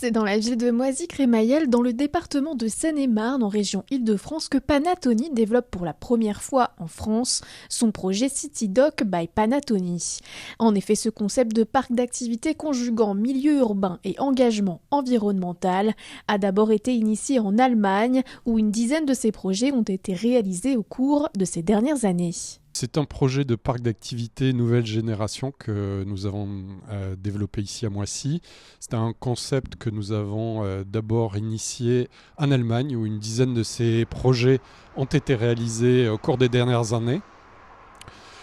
C'est dans la ville de Moisy-Crémaillel, dans le département de Seine-et-Marne, en région Île-de-France, que Panattoni développe pour la première fois en France son projet City Dock by Panattoni. En effet, ce concept de parc d'activités conjuguant milieu urbain et engagement environnemental a d'abord été initié en Allemagne, où une dizaine de ces projets ont été réalisés au cours de ces dernières années. C'est un projet de parc d'activités nouvelle génération que nous avons développé ici à Moissy. C'est un concept que nous avons d'abord initié en Allemagne, où une dizaine de ces projets ont été réalisés au cours des dernières années.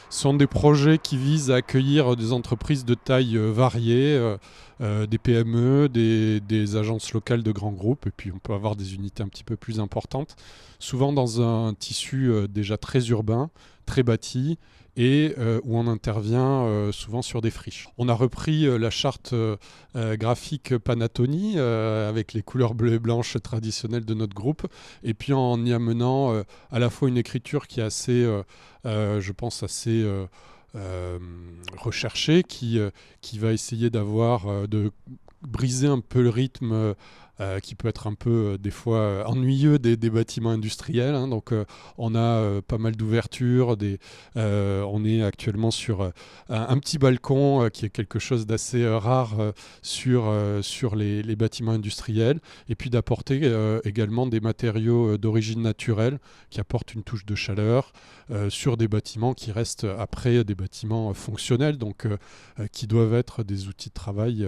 Ce sont des projets qui visent à accueillir des entreprises de taille variée, des PME, des agences locales de grands groupes, et puis on peut avoir des unités un petit peu plus importantes, souvent dans un tissu déjà très urbain, très bâti, et où on intervient souvent sur des friches. On a repris la charte graphique Panattoni avec les couleurs bleues et blanches traditionnelles de notre groupe, et puis en y amenant à la fois une écriture qui est assez, je pense, assez recherchée, qui va essayer de briser un peu le rythme qui peut être un peu des fois ennuyeux des bâtiments industriels. Donc on a pas mal d'ouvertures. On est actuellement sur un petit balcon qui est quelque chose d'assez rare sur les bâtiments industriels. Et puis d'apporter également des matériaux d'origine naturelle qui apportent une touche de chaleur sur des bâtiments qui restent après des bâtiments fonctionnels, donc qui doivent être des outils de travail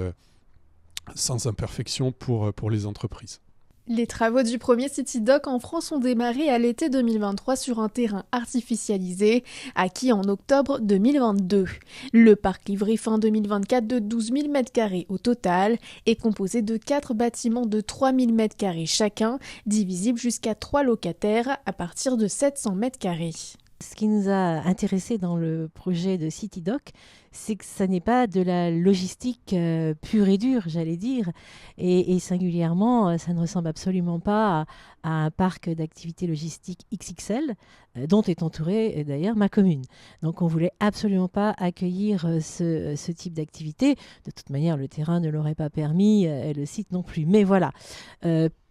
sans imperfection pour les entreprises. Les travaux du premier City Dock en France ont démarré à l'été 2023 sur un terrain artificialisé, acquis en octobre 2022. Le parc livré fin 2024 de 12 000 m² au total est composé de 4 bâtiments de 3 000 m² chacun, divisibles jusqu'à 3 locataires à partir de 700 m². Ce qui nous a intéressés dans le projet de City Dock, c'est que ça n'est pas de la logistique pure et dure, j'allais dire. Et singulièrement, ça ne ressemble absolument pas à un parc d'activités logistiques XXL, dont est entourée d'ailleurs ma commune. Donc on ne voulait absolument pas accueillir ce type d'activité. De toute manière, le terrain ne l'aurait pas permis, et le site non plus. Mais voilà.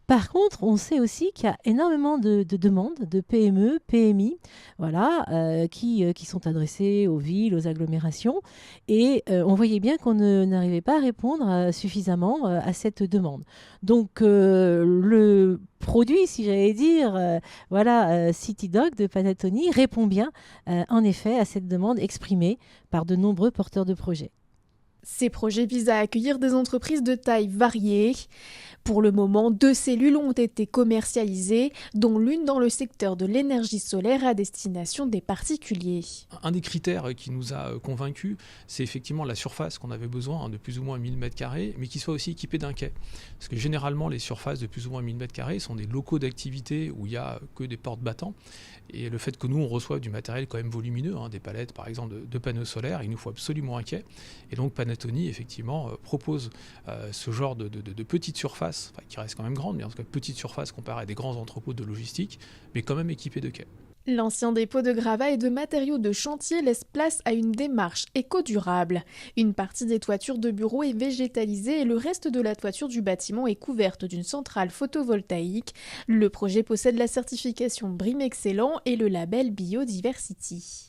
Par contre, on sait aussi qu'il y a énormément de demandes de PME, PMI, voilà, qui sont adressées aux villes, aux agglomérations. Et on voyait bien qu'on n'arrivait pas à répondre suffisamment à cette demande. Donc, le produit, si j'allais dire, City Dock de Panattoni répond bien, en effet, à cette demande exprimée par de nombreux porteurs de projets. Ces projets visent à accueillir des entreprises de taille variée. Pour le moment, 2 cellules ont été commercialisées, dont l'une dans le secteur de l'énergie solaire à destination des particuliers. Un des critères qui nous a convaincus, c'est effectivement la surface qu'on avait besoin, de plus ou moins 1000 m², mais qui soit aussi équipée d'un quai. Parce que généralement, les surfaces de plus ou moins 1000 m² sont des locaux d'activité où il n'y a que des portes battants. Et le fait que nous, on reçoive du matériel quand même volumineux, des palettes par exemple de panneaux solaires, il nous faut absolument un quai. Et donc Panattoni, effectivement, propose ce genre de petites surfaces, qui restent quand même grandes, mais en tout cas petites surfaces comparées à des grands entrepôts de logistique, mais quand même équipés de quais. L'ancien dépôt de gravats et de matériaux de chantier laisse place à une démarche éco-durable. Une partie des toitures de bureaux est végétalisée et le reste de la toiture du bâtiment est couverte d'une centrale photovoltaïque. Le projet possède la certification BREEAM Excellent et le label Biodiversity.